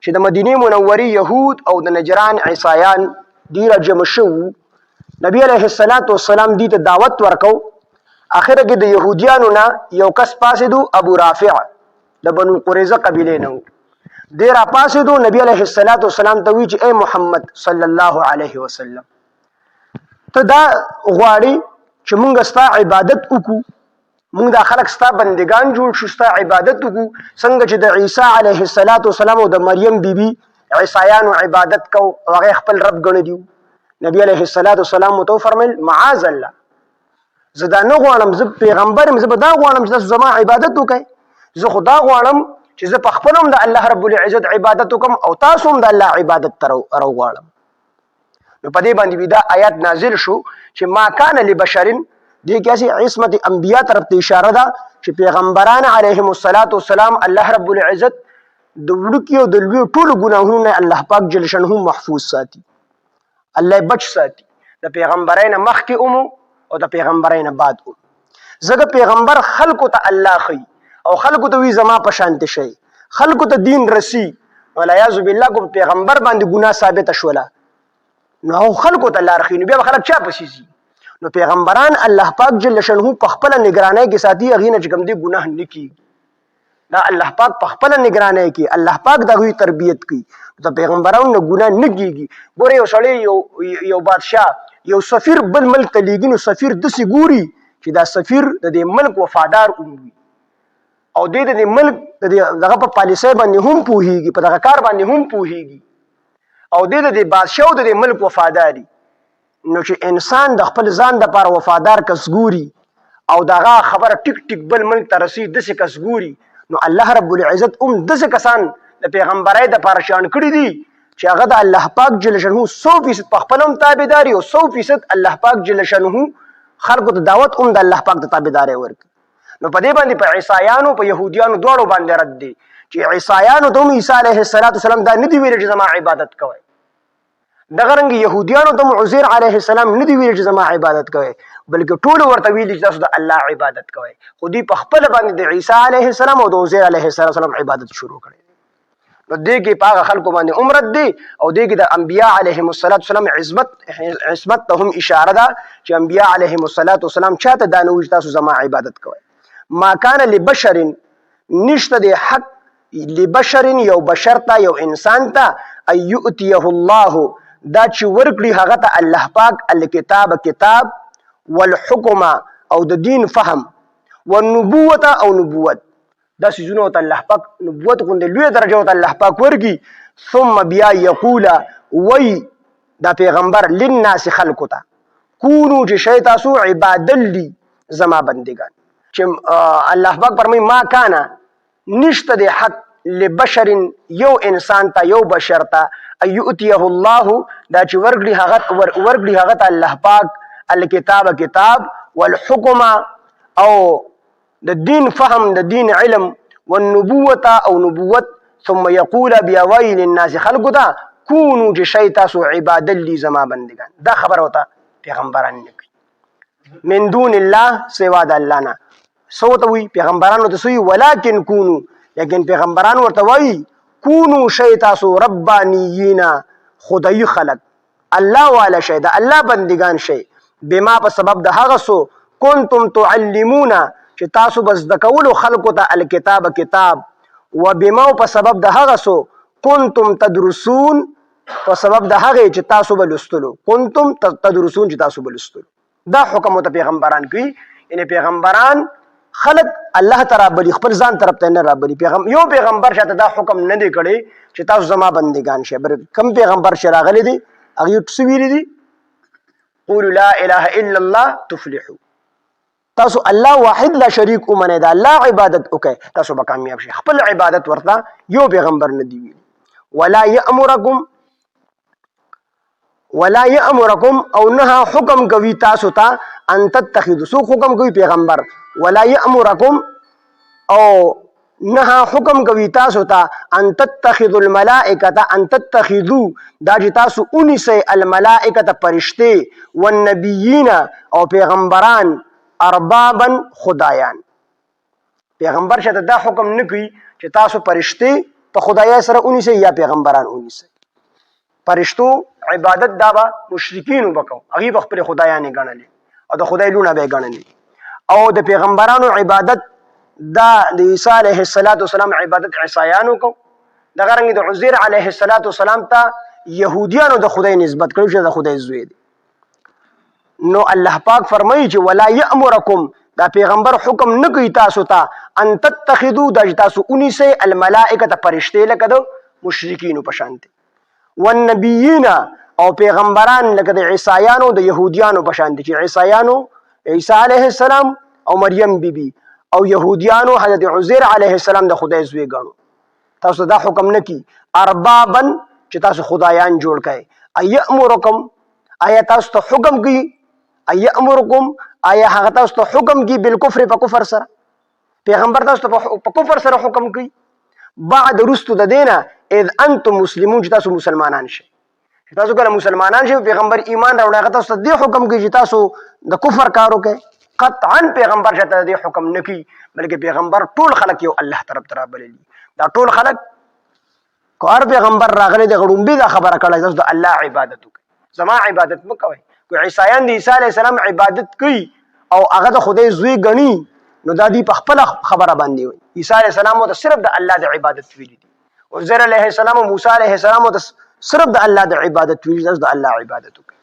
چې د مدینه منورې یهود او د نجران عیسایان ډیر جمع شو. نبی علیه الصلاۃ والسلام دې ته دعوت ورکو. اخر کې د يهوديانو نه یو کس پاسېدو، ابو رافع د بنو قریظه قبیله نه. دې را پاسېدو، نبی علیه الصلاۃ والسلام ته وی چې اے محمد صلی الله علیه وسلم ته دا غواړي چې مونږ ستا عبادت وکړو، مونږ دا خلک ستا بندگان جوړ شو، ستا عبادت وکړو څنګه چې د عیسی علیه الصلاۃ والسلام او د مریم بیبي عیسایانو عبادت کو او هغه خپل رب ګڼي. نبی علیه الصلاۃ والسلام تو فرمایل معاذ الله، زه دا نه غواړم، زه پیغمبر یم، زه به دا غواړم چې تاسو زما عبادت وکړئ. زه خو دا غواړم چې زه په خپل هم د الله رب العزت عبادت وکم او تاسو هم د الله عبادت ته راوغواړم. نو په دې باندې دا آیات نازل شو چې ما کان لبشر، دې کې اسی عصمت انبیاء طرف ته اشاره ده چې پیغمبران علیهم الصلاۃ والسلام الله رب العزت د وړکیو د لوی ټولو ګناهونو الله پاک جل شانه محفوظ ساتي، الله بچ ساتي، د پیغمبرانو مخکې او د پیغمبرانو بعد. زګه پیغمبر خلکو ته الله خي او خلکو ته وی زما په شانت شي، خلکو ته دین رسی، ولا یعذ بالله کو پیغمبر باندې ګناه ثابت شوله نو خلکو ته لار خي، نو بیا خلک چا پسې شي. نو پیغمبران الله پاک جل شانه په خپل نگرانی کې ساتي، اغینه چې کوم دی ګناه نکي، دا الله پاک په خپل نگرانی کې الله پاک دغه تربیت کوي، د پیغمبرانو نه ګناه نکيږي. ګوره یو سړی یو بادشاه یو سفیر بل ملک ته لیږي، نو سفیر داسې ګوري چې دا سفیر د دې ملک وفادار وي او د دې ملک دغه په پالیسۍ باندې هم پوهیږي، په دغه کار باندې هم پوهیږي او د دې بادشاه د دې ملک وفاداري. نو چې انسان د خپل ځان د لپاره وفادار کس ګوري او دغه خبره ټیک ټیک بل ملک ته رسي داسې کس ګوري، نو الله رب العزت داسې کسان د پیغمبرای د لپاره شان کړي دي چې هغه د الله پاک جل شانه 100% په خپل هم تابعداري او 100% الله پاک جل شانه خلقو ته دعوت د الله پاک د تابعداري ورکړي. نو په دې باندې په عیسایانو په يهوديانو دواړو باندې رد دي چې عیسایانو ته عیسی علیه السلام دا نه دی ویل چې زما عبادت کوي، دغه رنګ يهوديانو ته عزير علیه السلام نه دی ویل چې زما عبادت کوي، بلکې ټول ورته ویل چې تاسو د الله عبادت کوي. خو دوی په خپل باندې د عیسی علیه السلام او د عزير علیه السلام عبادت شروع کړي. نو دې کې پاغه خلکو باندې عمرت دی او دې کې د انبیاء علیهم السلام عصمت ته هم اشاره ده چې انبیاء علیهم السلام چاته دا نه ویل تاسو زما عبادت کوي. ما کان لبشر، نشته د حق لبشر یو بشر ته یو انسان ته ايؤتيه الله، دا چې ورکړي هغه ته الله پاک الکتاب کتاب، والحکم او د دین فهم، والنبوت او نبوت، دا سيزونه ته الله پاک نبوت غوندې لوی درجه ته الله پاک ورګي. ثم بیا یقول وی دا پیغمبر للناس خلقو ته کونو چې شی تاسو عبادت لی زما بندگان، چې الله پاک فرمای ما کانا نشته د حق لبشر یو انسان ته یو بشر ته ايؤتيه الله، دا چې ورګړي هغه ته الله پاک الکتاب کتاب، والحکم او د دین فهم د دین علم، والنبوت او نبوت، ثم يقول بیا وی للناس خلقو ته کونو چې شی تاسو عبادت لی زما بندگان. دا خبر وته پیغمبران نه کوي من دون الله سوا د الله نه. سوته وی پیغمبرانو ته سوی ولکن کونو، لیکن پیغمبران ورته وی کونو شی تاسو ربانیین خدای خلق الله والا شی د الله بندگان شی، بما په سبب د هغه سو کنتم تعلمون چې تاسو بس د کولو خلقو ته الکتاب کتاب، و بما په سبب د هغه سو کنتم تدرسون په سبب د هغه چې تاسو بلستلو، کنتم تدرسون چې تاسو بلستلو. دا حکم ته پیغمبران کوي، یعنی پیغمبران خلق الله تعالی بلی خپل ځان طرف ته نه را بلی. یو پیغمبر شاته دا حکم نه دی کړی چې تاسو زما بندگان شئ. کم پیغمبر شراغلی دي هغه څه ویلي دي؟ قولوا لا اله الا الله تفلحوا، تاسو الله واحد لا شریک ومنه دا الله عبادت وکي تاسو به کامیاب شئ. خپل عبادت ورته یو پیغمبر نه دی ویلي. ولا یامرکم او نه حکم کوي تاسو ته ان تتخذوا، سو حکم کوي پیغمبر، ولا یامرکم او نه حکم کوي تاسو ته ان تتخذوا الملائکه، ان تتخذوا دا چې تاسو اونیسئ الملائکه فرشته، والنبیین او پیغمبران، اربابا خدایان. پیغمبر شته دا حکم نه کوي چې تاسو فرشته په خدای سره ونیسئ یا پیغمبران ونیسئ. فرشتو عبادت دا به مشرکین وبکو، هغه به خپل خدایان ګڼلې او د خدای لونه به ګڼلې، او د پیغمبرانو عبادت دا د عیسی علیه السلام عبادت عیسایانو کو، دغه رنګ د عزیر علیه السلام ته يهوديانو د خدای نسبت کړو چې د خدای زوی دی. نو الله پاک فرمایي چې ولا یامرکم، دا پیغمبر حکم نه کوي تاسو ته ان تتخذوا د تاسو اونیسه الملائکه فرشته لکه د مشرکین په شان دي، والنبیین او پیغمبران لکه د عیسایانو د يهوديانو په شان دي چې عیسایانو عیسی علیه السلام او مریم بیبي او يهوديانو حضرت عزیر علیه السلام د خدای زوی ګڼو. تاسو دا حکم نه کی اربابن چې تاسو خدایان جوړ کړئ. ایامرکم، آیا تاسو ته حکم کوي، ایامرکم آیا هغه تاسو ته حکم کوي بالکفر، په کفر سره پیغمبر تاسو ته په کفر سره حکم کوي بعد رستو د دینه اذ انتم مسلمون، چې تاسو مسلمانان شئ. چې تاسو کله مسلمانان شئ پیغمبر ایمان راوړی، هغه تاسو ته دې حکم کوي چې تاسو د کفر کار وکړئ. قطعا پیغمبر شته دې حکم نه کوي، بلکې پیغمبر ټول خلک یو الله طرف ته رابللي. دا ټول خلک کو هر پیغمبر راغلی د غړومبي دا خبره کړه تاسو د الله عبادت وکړئ، زما عبادت مه کوئ. کو عیسایان د عیسی علیه السلام عبادت کوي او هغه د خدای زوی ګڼي، نو دا دی په خپل خبره باندې وي. عیسی علیه السلام ته صرف د الله د عبادت ویلي دي، عزیر علیه السلام او موسی علیه السلام ته صرف د الله د عبادت ویلي، تاسو د الله عبادت وکړئ.